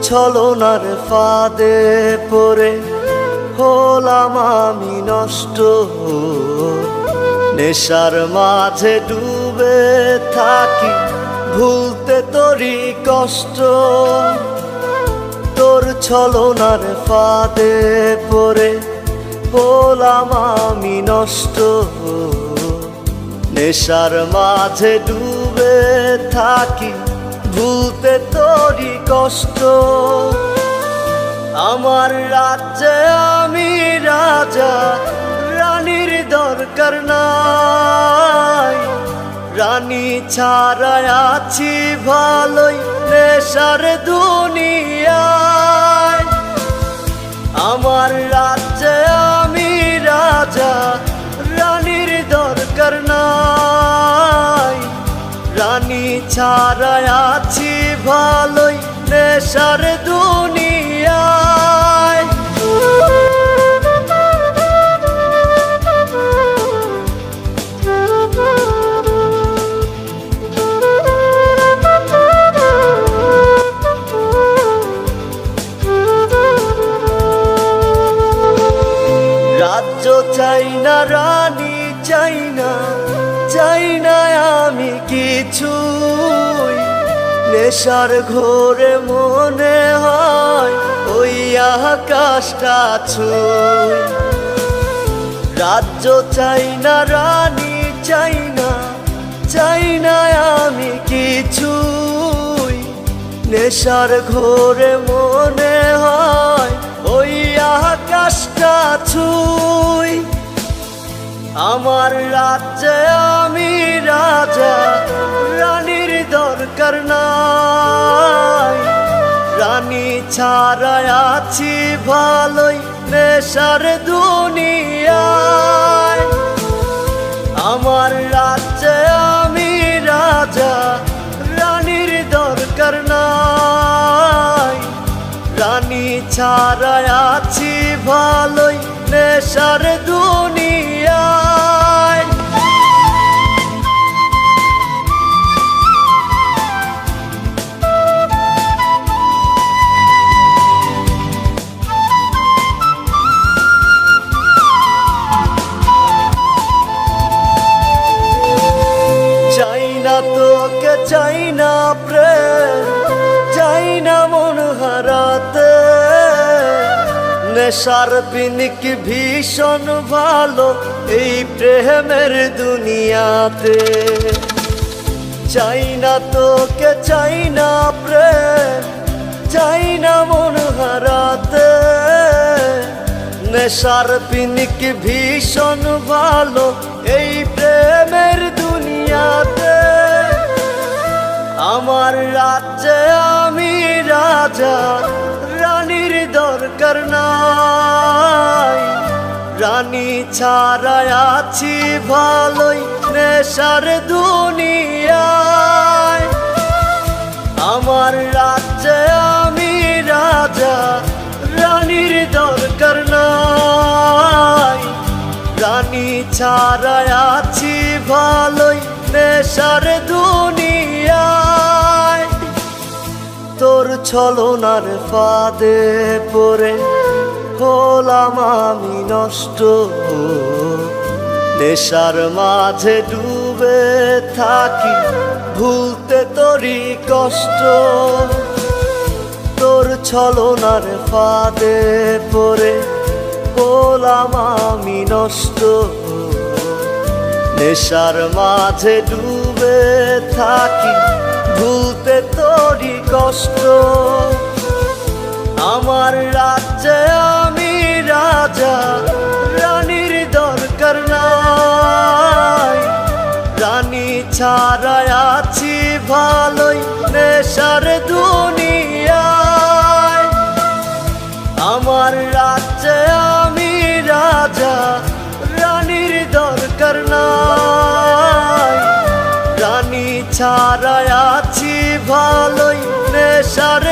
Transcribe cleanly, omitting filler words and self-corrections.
ছলনার ফাঁদে পড়ে হলাম আমি নষ্ট, নেশার মাঝে ডুবে থাকি ভুলতে তোরই কষ্ট। তোর ছলনার ফাঁদে পড়ে হলাম আমি নষ্ট, নেশার মাঝে ডুবে থাকি ভুলতে তোরই কষ্ট। আমার রাজ্যে আমি রাজা, রানীর দরকার নাই। রানী ছাড়াই আছি ভালোই নেশার দুনিয়ায়। আমার রাজ্যে আমি রাজা, রানীর দরকার নাই। রানী ছাড়াই আছি ভালোই নেশার দুনিয়ায়। রাজ্য চাই না, রানী চাই না, চাই না আমি কিছুই। নেশার ঘোরে মনে হয় ওই আকাশটা ছুঁই। রাজ্য চাই না, রানী চাই না, চাই না আমি কিছুই। নেশার ঘোরে মনে হয় ওই আকাশটা ছুঁই। আমার রাজ্যে আমি রাজা, রানীর দরকার নাই। রানী ছাড়াই আছি ভালোই নেশার দুনিয়ায়। আমার রাজ্যে আমি রাজা, রানীর দরকার নাই। রানী ছাড়াই আছি ভালোই নেশার দুনিয়ায়। চাই না তোকে, চাই না প্রেম, চাই না মন হারাতে। নেশার পিনিক ভীষণ ভালো এই প্রেমের দুনিয়াতে। চাই না তোকে, চাই না প্রেম, চাই না মন হারাতে। নেশার পিনিক ভীষণ ভালো এই প্রেমের দুনিয়াতে। আমার রাজ্যে আমি রাজা, রানীর দরকার নাই। রানী ছাড়াই আছি ভালোই নেশার দুনিয়ায়। আমার রাজ্যে আমি রাজা, রানীর দরকার নাই। রানী ছাড়াই আছি ভালোই নেশার দুনিয়ায়। তোর ছলনার ফাঁদে পড়ে হলাম আমি নষ্ট, নেশার মাঝে ডুবে থাকি ভুলতে তোরই কষ্ট। তোর ছলনার ফাঁদে পড়ে হলাম আমি নষ্ট, নেশার মাঝে ডুবে থাকি ভুলতে তোরই কষ্ট। আমার রাজ্যে আমি রাজা, রানীর দরকার নাই। রানী ছাড়াই আছি ভালোই নেশার দুনিয়ায়। আমার রাজ্যে আমি রাজা, রানীর দরকার নাই। রানী ছাড়াই আছি ভালোই নেশার